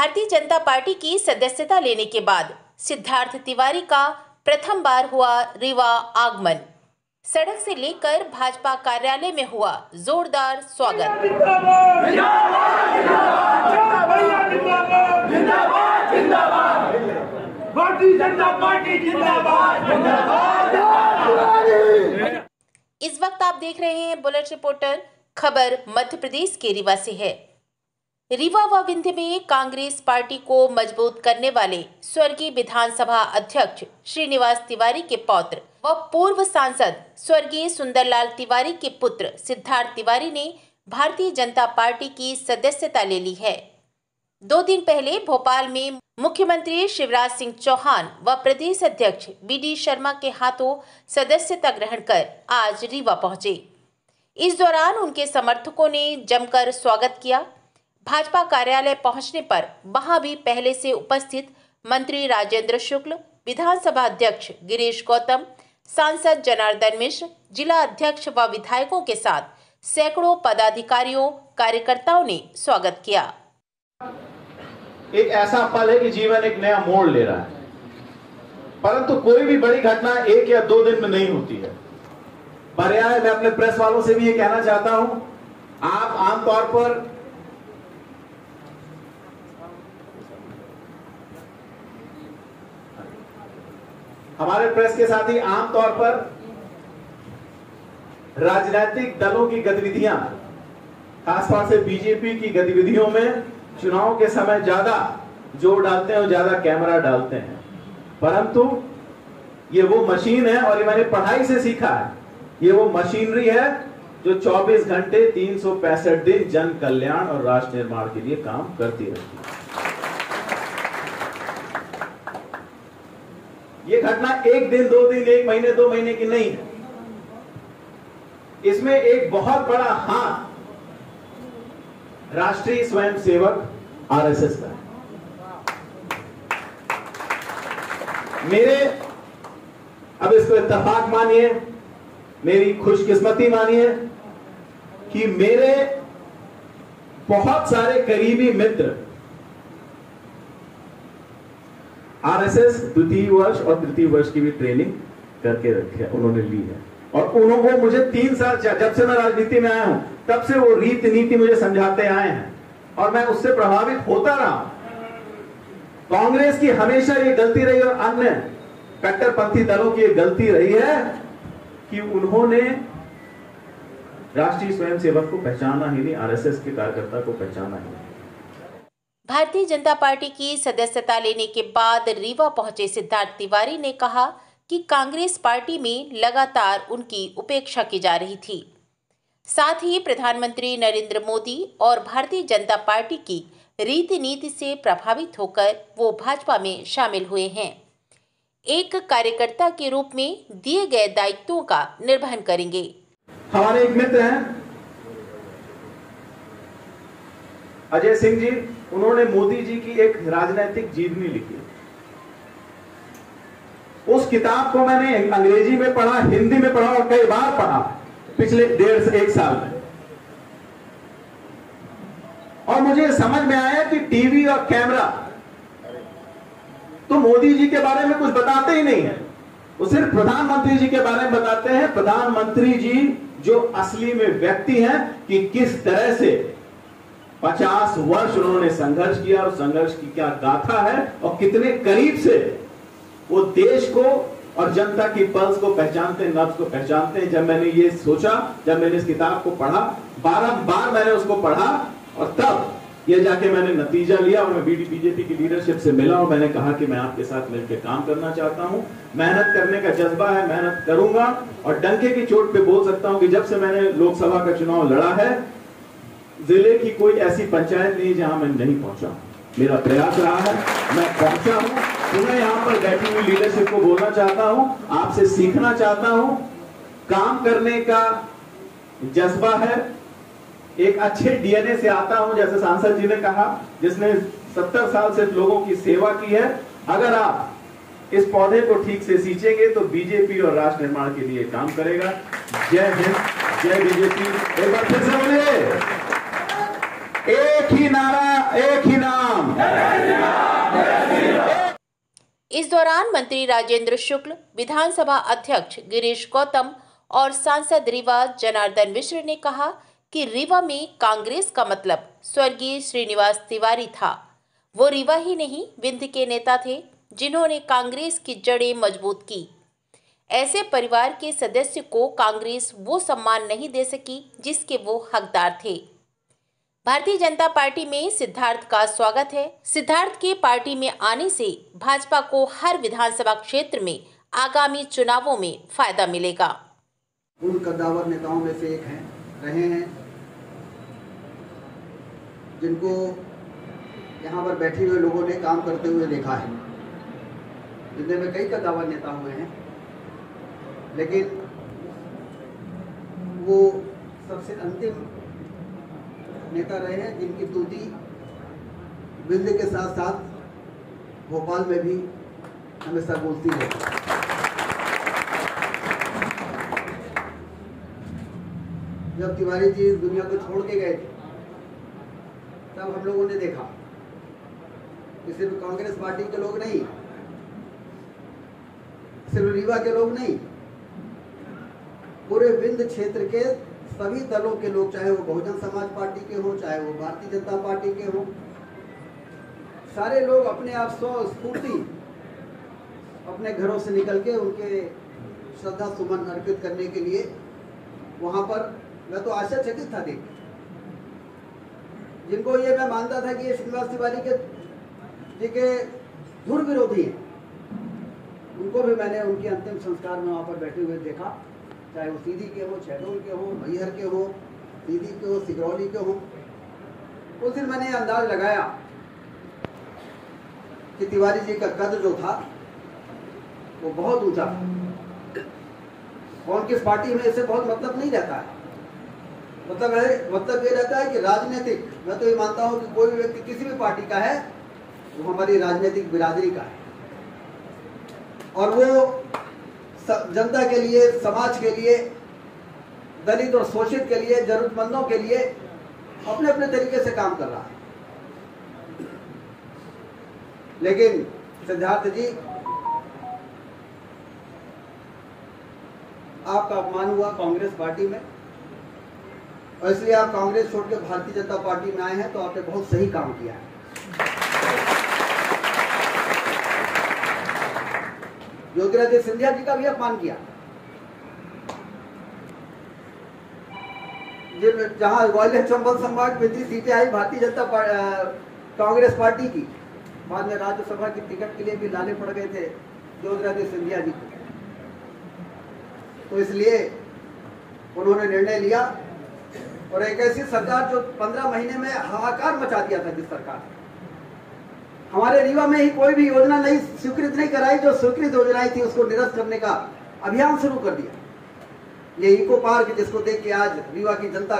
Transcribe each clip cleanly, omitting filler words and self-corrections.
Bharatiya Janata party की सदस्यता लेने के बाद सिद्धार्थ तिवारी का प्रथम बार हुआ रीवा आगमन। सड़क से लेकर भाजपा कार्यालय में हुआ जोरदार स्वागत। भारतीय जनता पार्टी जिंदाबाद। इस वक्त आप देख रहे हैं बुलेट रिपोर्टर। खबर मध्य प्रदेश के रीवा से है। रीवा व विंध्य में कांग्रेस पार्टी को मजबूत करने वाले स्वर्गीय विधानसभा अध्यक्ष श्रीनिवास तिवारी के पौत्र व पूर्व सांसद स्वर्गीय सुंदरलाल तिवारी के पुत्र सिद्धार्थ तिवारी ने भारतीय जनता पार्टी की सदस्यता ले ली है। 2 दिन पहले भोपाल में मुख्यमंत्री शिवराज सिंह चौहान व प्रदेश अध्यक्ष BD शर्मा के हाथों सदस्यता ग्रहण कर आज रीवा पहुंचे। इस दौरान उनके समर्थकों ने जमकर स्वागत किया। भाजपा कार्यालय पहुंचने पर वहां भी पहले से उपस्थित मंत्री राजेंद्र शुक्ल, विधानसभा अध्यक्ष गिरीश गौतम, सांसद जनार्दन मिश्र, जिला अध्यक्ष व विधायकों के साथ सैकड़ों पदाधिकारियों कार्यकर्ताओं ने स्वागत किया। एक ऐसा पल है कि जीवन एक नया मोड़ ले रहा है, परंतु कोई भी बड़ी घटना 1 या 2 दिन में नहीं होती है। पर्याय मैं अपने प्रेस वालों से भी ये कहना चाहता हूं, आप आमतौर पर हमारे प्रेस के साथ ही आमतौर पर राजनीतिक दलों की गतिविधियां, खासतौर से बीजेपी की गतिविधियों में चुनाव के समय ज्यादा जोर डालते हैं और ज्यादा कैमरा डालते हैं, परंतु ये वो मशीन है और ये मैंने पढ़ाई से सीखा है, ये वो मशीनरी है जो 24 घंटे 365 दिन जन कल्याण और राष्ट्र निर्माण के लिए काम करती रहती है। ये घटना 1 दिन 2 दिन 1 महीने 2 महीने की नहीं है, इसमें एक बहुत बड़ा हाथ राष्ट्रीय स्वयंसेवक RSS का है। मेरे, अब इसको इत्तेफाक मानिए, मेरी खुशकिस्मती मानिए कि मेरे बहुत सारे करीबी मित्र RSS द्वितीय वर्ष और तृतीय वर्ष की भी ट्रेनिंग करके रखे, उन्होंने ली है और उन्होंने मुझे 3 साल, जब से मैं राजनीति में आया हूं तब से वो रीति नीति मुझे समझाते आए हैं और मैं उससे प्रभावित होता रहा। कांग्रेस की हमेशा ये गलती रही और अन्य कट्टरपंथी दलों की ये गलती रही है कि उन्होंने राष्ट्रीय स्वयंसेवक को पहचाना ही नहीं, RSS के कार्यकर्ता को पहचाना ही नहीं। भारतीय जनता पार्टी की सदस्यता लेने के बाद रीवा पहुंचे सिद्धार्थ तिवारी ने कहा कि कांग्रेस पार्टी में लगातार उनकी उपेक्षा की जा रही थी। साथ ही प्रधानमंत्री नरेंद्र मोदी और भारतीय जनता पार्टी की रीति नीति से प्रभावित होकर वो भाजपा में शामिल हुए हैं। एक कार्यकर्ता के रूप में दिए गए दायित्वों का निर्वहन करेंगे। हमारे एक मित्र हैं अजय सिंह जी, उन्होंने मोदी जी की एक राजनीतिक जीवनी लिखी। उस किताब को मैंने अंग्रेजी में पढ़ा, हिंदी में पढ़ा और कई बार पढ़ा पिछले 1.5 से 1 साल में, और मुझे समझ में आया कि टीवी और कैमरा तो मोदी जी के बारे में कुछ बताते ही नहीं है, वो सिर्फ प्रधानमंत्री जी के बारे में बताते हैं। प्रधानमंत्री जी जो असली में व्यक्ति हैं कि किस तरह से 50 वर्ष उन्होंने संघर्ष किया और संघर्ष की क्या गाथा है और कितने करीब से वो देश को और जनता की पल्स को पहचानते हैं, नब्ज को पहचानते हैं। जब मैंने ये सोचा, जब मैंने इस किताब को पढ़ा, बारंबार मैंने उसको पढ़ा और तब ये जाके मैंने नतीजा लिया और मैं बीजेपी की लीडरशिप से मिला और मैंने कहा कि मैं आपके साथ मिलकर काम करना चाहता हूं। मेहनत करने का जज्बा है, मेहनत करूंगा और डंके की चोट पे बोल सकता हूं कि जब से मैंने लोकसभा का चुनाव लड़ा है, जिले की कोई ऐसी पंचायत नहीं जहां मैं नहीं पहुंचा। मेरा प्रयास रहा है, मैं पहुंचा हूं। मैं यहां पर बैठी हुई लीडरशिप को बोलना चाहता हूं, आपसे सीखना चाहता हूं। काम करने का जज्बा है, एक अच्छे डीएनए से आता हूं, जैसे सांसद जी ने कहा, जिसने 70 साल से लोगों की सेवा की है। अगर आप इस पौधे को ठीक से सींचेंगे तो बीजेपी और राष्ट्र निर्माण के लिए काम करेगा। जय हिंद, जय बीजेपी। एक बार फिर से बोलिए, एक ही नारा, एक ही नाम। इस दौरान मंत्री राजेंद्र शुक्ल, विधानसभा अध्यक्ष गिरीश गौतम और सांसद रीवा जनार्दन मिश्र ने कहा कि रीवा में कांग्रेस का मतलब स्वर्गीय श्रीनिवास तिवारी था। वो रीवा ही नहीं, विंध्य के नेता थे जिन्होंने कांग्रेस की जड़ें मजबूत की। ऐसे परिवार के सदस्य को कांग्रेस वो सम्मान नहीं दे सकी जिसके वो हकदार थे। भारतीय जनता पार्टी में सिद्धार्थ का स्वागत है। सिद्धार्थ के पार्टी में आने से भाजपा को हर विधानसभा क्षेत्र में आगामी चुनावों में फायदा मिलेगा। उन कद्दावर नेताओं में से एक रहे हैं जिनको यहाँ पर बैठे हुए लोगों ने काम करते हुए देखा है, जिनमें में कई कद्दावर नेता हुए हैं, लेकिन वो सबसे अंतिम नेता रहे हैं जिनकी स्तुति विंध्य के साथ साथ भोपाल में भी हमेशा गूंजती रही। जब तिवारी जी इस दुनिया को छोड़ के गए थे तब हम लोगों ने देखा कि सिर्फ कांग्रेस पार्टी के लोग नहीं, सिर्फ रीवा के लोग नहीं, पूरे विंध्य क्षेत्र के सभी दलों के लोग, चाहे वो बहुजन समाज पार्टी के हों, चाहे वो भारतीय जनता पार्टी के हों, सारे लोग अपने आप स्वस्फूर्ति अपने घरों से निकल के उनके श्रद्धा सुमन अर्पित करने के लिए वहां पर, मैं तो आश्चर्यचकित था देख, जिनको ये मैं मानता था कि ये श्रीनिवास तिवारी के धुर विरोधी हैं, उनको भी मैंने उनके अंतिम संस्कार में वहां पर बैठे हुए देखा, चाहे वो सीधी के हो, शहडोल के हो, मैहर के हो, सीधी के हो, सिगरौली के हो। उस दिन मैंने अंदाज लगाया कि तिवारी जी का कद जो था वो बहुत ऊंचा था। कौन किस पार्टी में इससे बहुत मतलब नहीं रहता है, मतलब ये रहता है कि राजनीतिक, मैं तो ये मानता हूं कि कोई भी व्यक्ति किसी भी पार्टी का है वो हमारी राजनीतिक बिरादरी का है, और वो जनता के लिए, समाज के लिए, दलित और शोषित के लिए, जरूरतमंदों के लिए अपने अपने तरीके से काम कर रहा है। लेकिन सिद्धार्थ जी, आपका अपमान हुआ कांग्रेस पार्टी में, और इसलिए आप कांग्रेस छोड़ के भारतीय जनता पार्टी में आए हैं, तो आपने बहुत सही काम किया है। ज्योतिरादित्य सिंधिया जी का भी अपमान किया, जहां ग्वालियर चंबल संभाग में 30 सीटें आई भारतीय जनता कांग्रेस पार्टी की, बाद में राज्यसभा की टिकट के लिए भी लाले पड़ गए थे ज्योतिरादित्य सिंधिया जी को। तो इसलिए उन्होंने निर्णय लिया, और एक ऐसी सरकार जो 15 महीने में हाहाकार मचा दिया था, जिस सरकार हमारे रीवा में ही कोई भी योजना नहीं स्वीकृत नहीं कराई, जो स्वीकृत योजनाएं थी उसको निरस्त करने का अभियान शुरू कर दिया। ये इको पार्क जिसको देख के आज रीवा की जनता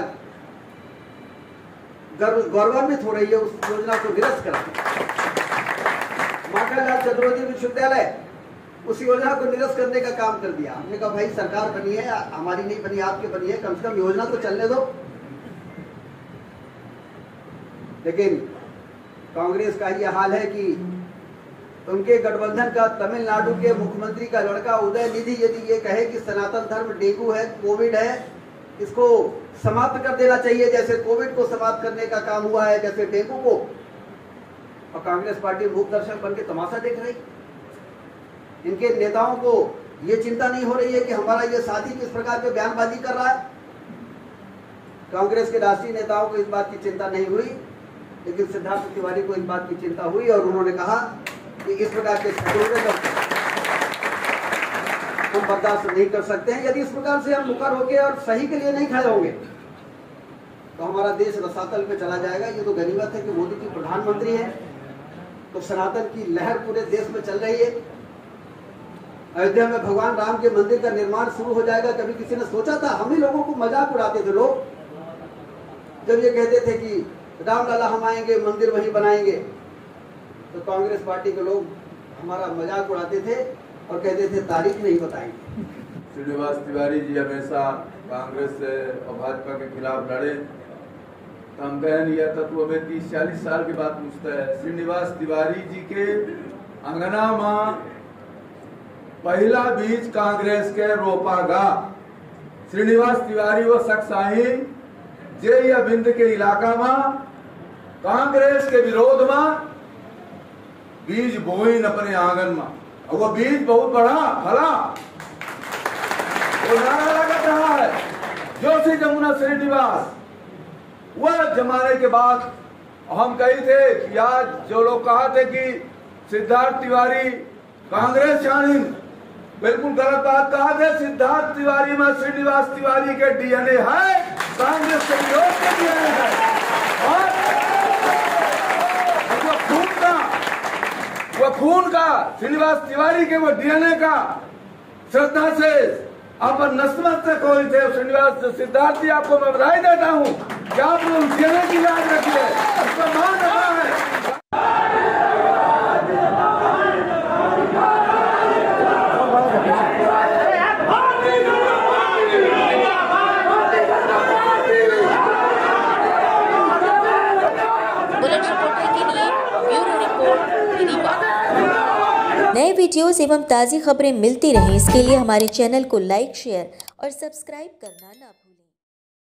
गौरवान्वित हो रही है, उस योजना को निरस्त करा। माखनलाल चतुर्वेदी विश्वविद्यालय, उस योजना को निरस्त करने का काम कर दिया। हमने कहा भाई सरकार बनी है, हमारी नहीं बनी, आपकी बनी है, कम से कम योजना तो चलने दो। लेकिन कांग्रेस का ये हाल है कि उनके गठबंधन का तमिलनाडु के मुख्यमंत्री का लड़का उदयनिधि यदि ये कहे कि सनातन धर्म डेंगू है, कोविड है, इसको समाप्त कर देना चाहिए, जैसे कोविड को समाप्त करने का काम हुआ है, जैसे डेंगू को, और कांग्रेस पार्टी मूक दर्शक बन के तमाशा देख रही। इनके नेताओं को ये चिंता नहीं हो रही है कि हमारा ये साथी किस प्रकार के बयानबाजी कर रहा है। कांग्रेस के राष्ट्रीय नेताओं को इस बात की चिंता नहीं हुई, लेकिन सिद्धार्थ तिवारी को इस बात की चिंता हुई, और उन्होंने कहा कि इस प्रकार के हम बर्दाश्त नहीं कर सकते हैं। यदि इस प्रकार से हम मुकर होंगे और सही के लिए नहीं खड़े होंगे तो हमारा देश रसातल में चला जाएगा। ये तो गनीमत है कि मोदी जी प्रधानमंत्री हैं, तो सनातन की लहर पूरे देश में चल रही है। अयोध्या में भगवान राम के मंदिर का निर्माण शुरू हो जाएगा। कभी किसी ने सोचा था? हम ही लोगों को मजाक उड़ाते थे लोग, जब ये कहते थे कि रामलला हम आएंगे, मंदिर वहीं बनाएंगे, तो कांग्रेस पार्टी के लोग हमारा मजाक उड़ाते थे और कहते थे तारीख नहीं बताएंगे। श्रीनिवास तिवारी जी हमेशा कांग्रेस से और भाजपा के खिलाफ लड़े, हम कह नहीं आता तो हमें 30-40 साल की बात पूछता है। श्रीनिवास तिवारी जी के अंगना में पहला बीज कांग्रेस के रोपागा। श्रीनिवास तिवारी वो शख्स आई जे या बिंद के इलाका में कांग्रेस के विरोध में बीज बोइन अपने आंगन में, और वो बीज बहुत बड़ा फला। वो नारा लगा रहा है जोशी जमुना श्रीनिवास। वह जमाने के बाद हम कही थे कि आज जो लोग कहा थे कि सिद्धार्थ तिवारी कांग्रेस शामिल, बिल्कुल गलत बात कहा थे। सिद्धार्थ तिवारी में श्रीनिवास तिवारी के डीएनए है, कांग्रेस के विरोध के डीएनए है। और वो खून का श्रीनिवास तिवारी के वो डीएनए का श्रद्धा से अपन नस्मत से कोई थे। श्रीनिवास सिद्धार्थ जी, आपको मैं बधाई देता हूँ कि आपने उस डीएनए की याद रखी है, उसका मान रखा है। बुलेट रिपोर्टर के लिए ब्यूरो रिपोर्ट रीवा। नए वीडियोस एवं ताज़ी खबरें मिलती रहें, इसके लिए हमारे चैनल को लाइक, शेयर और सब्सक्राइब करना ना भूलें।